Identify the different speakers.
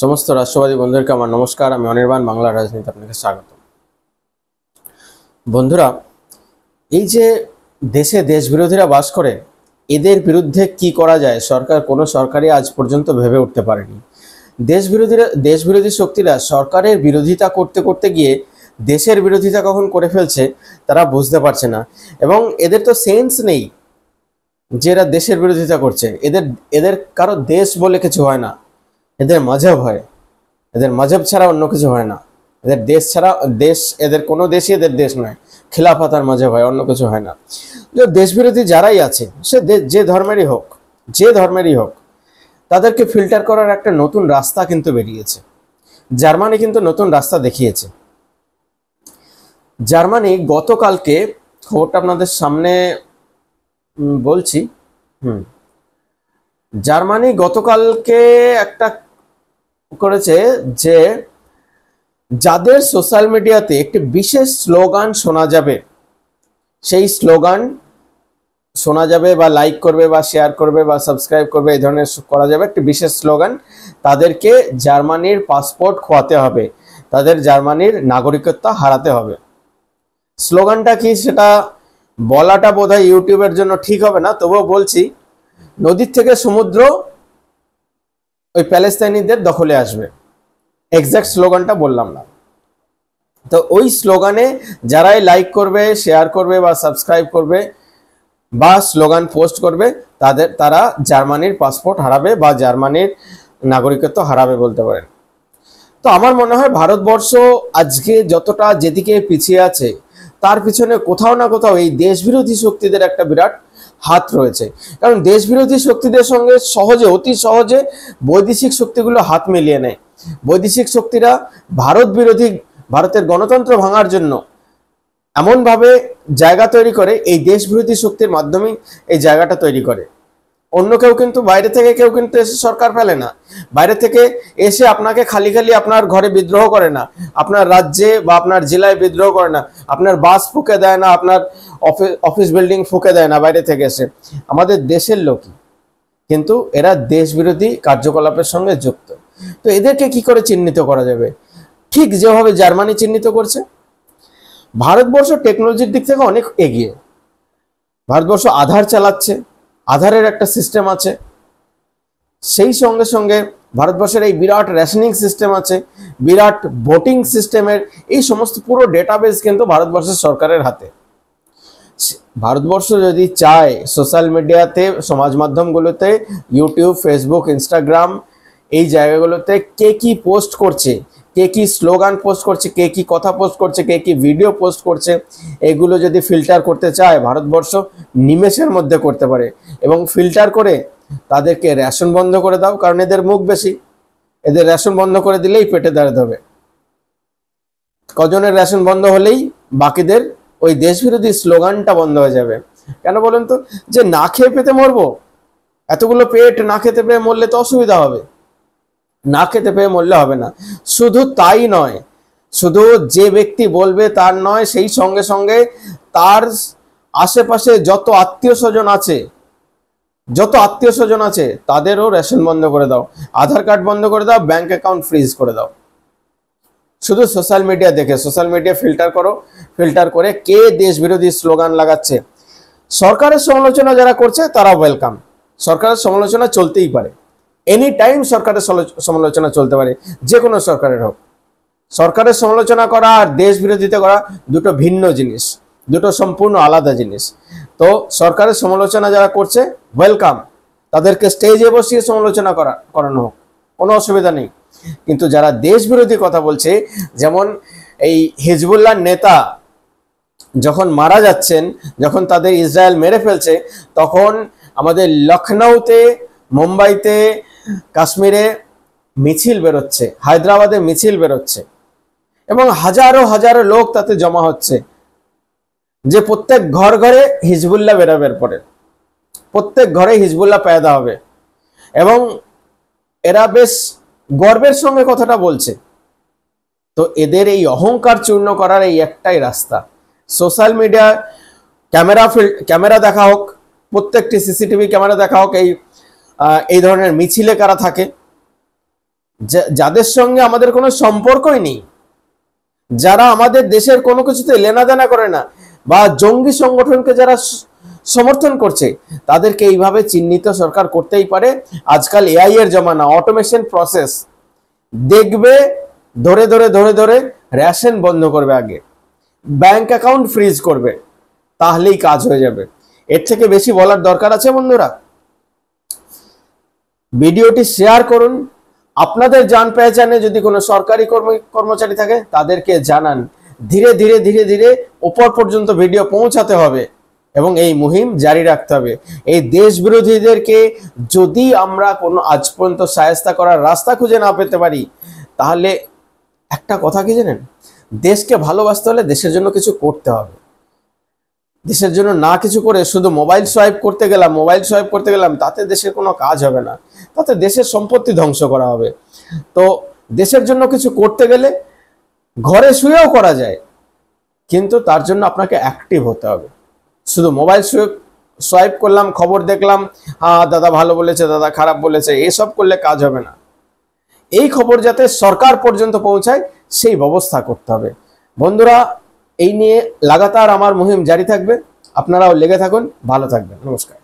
Speaker 1: সমস্ত রাষ্ট্রবাদী বন্ধুদেরকে আমার নমস্কার। আমি অনির্বাণ, বাংলা রাজনীতি আপনাকে স্বাগত। বন্ধুরা, এই যে দেশে দেশ বিরোধীরা বাস করে, এদের বিরুদ্ধে কি করা যায় কোনো সরকারই আজ পর্যন্ত ভেবে উঠতে পারেনি। দেশ বিরোধী শক্তিরা সরকারের বিরোধিতা করতে করতে গিয়ে দেশের বিরোধিতা কখন করে ফেলছে তারা বুঝতে পারছে না। এবং এদের তো সেন্স নেই যে এরা দেশের বিরোধিতা করছে। এদের কারো দেশ বলে কিছু হয় না, এদের মাঝাব হয়। এদের মাঝাব ছাড়া অন্য কিছু হয় না। এদের দেশ ছাড়া এদের কোনো দেশই এদের দেশ নয়। খিলাফত আর মাঝাব হয়, অন্য কিছু হয় না। যে দেশ বিরোধী যারাই আছে, সে যে ধর্মেরই হোক, তাদেরকে ফিল্টার করার একটা নতুন রাস্তা কিন্তু বেরিয়েছে। জার্মানি কিন্তু নতুন রাস্তা দেখিয়েছে। জার্মানি গতকালকে, খবরটা আপনাদের সামনে বলছি। জার্মানি গতকালকে একটা করেছে যে যাদের সোশ্যাল মিডিয়াতে একটি বিশেষ স্লোগান শোনা যাবে, সেই স্লোগান শোনা যাবে বা লাইক করবে বা শেয়ার করবে বা সাবস্ক্রাইব করবে, এই ধরনের করা যাবে একটি বিশেষ স্লোগান, তাদেরকে জার্মানির পাসপোর্ট খোয়াতে হবে, তাদের জার্মানির নাগরিকত্ব হারাতে হবে। স্লোগানটা কি সেটা বলাটা বোধহয় ইউটিউবের জন্য ঠিক হবে না, তবুও বলছি। নদীর থেকে সমুদ্র ওই প্যালেস্তাইনিদের দখলে আসবে, এক্সাক্ট স্লোগানটা বললাম না। তো ওই স্লোগানে যারাই লাইক করবে, শেয়ার করবে বা সাবস্ক্রাইব করবে বা স্লোগান পোস্ট করবে, তারা জার্মানির পাসপোর্ট হারাবে বা জার্মানির নাগরিকত্ব হারাবে বলতে পারেন। তো আমার মনে হয় ভারতবর্ষ আজকে যতটা যেদিকে পিছিয়ে আছে, তার পিছনে কোথাও না কোথাও এই দেশবিরোধী শক্তিদের একটা বিরাট হাত রয়েছে। কারণ দেশবিরোধী শক্তিদের সঙ্গে অতি সহজে বৈদেশিক শক্তিগুলো হাত মিলিয়ে নেয়। বৈদেশিক শক্তিরা ভারতের গণতন্ত্র ভাঙার জন্য এমনভাবে জায়গা তৈরি করে, এই দেশবিরোধী শক্তির মাধ্যমেই এই জায়গাটা তৈরি করে। অন্য কেউ কিন্তু বাইরে থেকে এসে সরকার ফেলে না। বাইরে থেকে এসে আপনাকে খালি আপনার ঘরে বিদ্রোহ করে না, আপনার রাজ্যে বা আপনার জেলায় বিদ্রোহ করে না, আপনার বাস ফুঁকে দেয় না, আপনার অফিস বিল্ডিং ফুঁকে দেয় না বাইরে থেকে এসে। আমাদের দেশের লোকই, কিন্তু এরা দেশ বিরোধী কার্যকলাপের সঙ্গে যুক্ত। তো এদেরকে কি করে চিহ্নিত করা যাবে? ঠিক যেভাবে জার্মানি চিহ্নিত করছে। ভারতবর্ষ টেকনোলজির দিক থেকে অনেক এগিয়ে। ভারতবর্ষ আধার চালাচ্ছে, আধারের একটা সিস্টেম আছে। সেই সঙ্গে সঙ্গে ভারতবর্ষের এই বিরাট রেশনিং সিস্টেম আছে, বিরাট ভোটিং সিস্টেমের এই সমস্ত পুরো ডেটাবেস কিন্তু ভারতবর্ষের সরকারের হাতে। ভারতবর্ষ যদি চায় সোশ্যাল মিডিয়াতে, সমাজ মাধ্যমগুলোতে, ইউটিউব, ফেসবুক, ইনস্টাগ্রাম, এই জায়গাগুলোতে কে কি পোস্ট করছে, কে কি স্লোগান পোস্ট করছে, কে কি কথা পোস্ট করছে, কে কি ভিডিও পোস্ট করছে, এগুলো যদি ফিল্টার করতে চায় ভারতবর্ষ নিমেষের মধ্যে করতে পারে। এবং ফিল্টার করে তাদেরকে রেশন বন্ধ করে দাও, কারণ এদের মুখ বেশি। এদের রেশন বন্ধ করে দিলেই পেটে দাঁড়াতে হবে। কজনের রেশন বন্ধ হলেই বাকিদের ওই দেশবিরোধী স্লোগানটা বন্ধ হয়ে যাবে। কেন বলেন তো? যে না খেয়ে পেতে মরবো, এতগুলো পেট না খেতে পেয়ে মরলে তো অসুবিধা হবে, না খেতে পেয়ে মরলে হবে না। শুধু তাই নয়, শুধু যে ব্যক্তি বলবে তার নয়, সেই সঙ্গে সঙ্গে তার আশেপাশে যত আত্মীয় স্বজন আছে তাদেরও রেশন বন্ধ করে দাও, আধার কার্ড বন্ধ করে দাও, ব্যাংক অ্যাকাউন্ট ফ্রিজ করে দাও। শুধু সোশ্যাল মিডিয়া দেখে, সোশ্যাল মিডিয়া ফিল্টার করো, ফিল্টার করে কে দেশ বিরোধী স্লোগান লাগাচ্ছে। সরকারের সমালোচনা যারা করছে তারা ওয়েলকাম। সরকারের সমালোচনা চলতেই পারে, এনি টাইম সরকারের সমালোচনা চলতে পারে, যে কোনো সরকারের হোক। সরকারের সমালোচনা করা আর দেশ বিরোধিতা করা দুটো ভিন্ন জিনিস, দুটো সম্পূর্ণ আলাদা জিনিস। তো সরকারের সমালোচনা যারা করছে ওয়েলকাম, তাদেরকে স্টেজে বসিয়ে সমালোচনা করানো হোক, কোনো অসুবিধা নেই। কিন্তু যারা দেশ বিরোধী কথা বলছে, যেমন এই হিজবুল্লাহ নেতা যখন মারা যাচ্ছেন, যখন তাদের ইসরায়েল মেরে ফেলছে, তখন আমাদের লখনৌতে, মুম্বাইতে, কাশ্মীরে মিছিল বেরোচ্ছে, হায়দ্রাবাদে মিছিল বেরোচ্ছে, এবং হাজারো হাজারো লোক তাতে জমা হচ্ছে, যে প্রত্যেক ঘরে হিজবুল্লাহ বেরোবের পরে প্রত্যেক ঘরে হিজবুল্লাহ পয়দা হবে। এবং এরা বেশ গর্বের সঙ্গে কথাটা বলছে। তো এদের এই অহংকার চূর্ণ করার এই একটাই রাস্তা, সোশ্যাল মিডিয়া ক্যামেরা দেখা হোক, প্রত্যেকটি সিসিটিভি ক্যামেরা দেখা হোক, এই ধরনের মিছিলে কারা থাকে, যাদের সঙ্গে আমাদের কোনো সম্পর্কই নেই, যারা আমাদের দেশের কোনো কিছুতে লেনাদেনা করে না, বা জঙ্গি সংগঠনকে যারা সমর্থন করছে, তাদেরকে এইভাবে চিহ্নিত সরকার করতেই পারে। আজকাল এআই এর জমানা, অটোমেশন প্রসেস, দেখবে ধরে ধরে ধরে ধরে রেশন বন্ধ করবে, আগে ব্যাংক অ্যাকাউন্ট ফ্রিজ করবে, তাহলেই কাজ হয়ে যাবে। এর থেকে বেশি বলার দরকার আছে বন্ধুরা? ভিডিওটি শেয়ার করুন। আপনাদের জান পেহচানে যদি কোনো সরকারি কর্মচারী থাকে তাদেরকে জানান। ধীরে ধীরে ধীরে ধীরে উপর পর্যন্ত ভিডিও পৌঁছাতে হবে এবং এই মুহিম জারি রাখতে হবে। এই দেশ বিরোধীদেরকে যদি আমরা কোনো আজ পর্যন্ত শায়েস্তা করার রাস্তা খুঁজে না পেতে পারি, তাহলে একটা কথা কি জানেন, দেশকে ভালোবাসতে হলে দেশের জন্য কিছু করতে হবে। দেশের জন্য না কিছু করে শুধু মোবাইল সোয়াইপ করতে গেলাম, তাতে দেশের কোনো কাজ হবে না, তাতে দেশের সম্পত্তি ধ্বংস করা হবে। তো দেশের জন্য কিছু করতে গেলে ঘরে শুয়েও করা যায়, কিন্তু তার জন্য আপনাকে অ্যাক্টিভ হতে হবে। শুধু মোবাইল সোয়াইপ করলাম, খবর দেখলাম, হ্যাঁ দাদা ভালো বলেছে, দাদা খারাপ বলেছে, এসব করলে কাজ হবে না। এই খবর যাতে সরকার পর্যন্ত পৌঁছায় সেই ব্যবস্থা করতে হবে। বন্ধুরা, এই নিয়ে লাগাতার আমার মুহিম জারি থাকবে, আপনারাও লেগে থাকুন। ভালো থাকবেন। নমস্কার।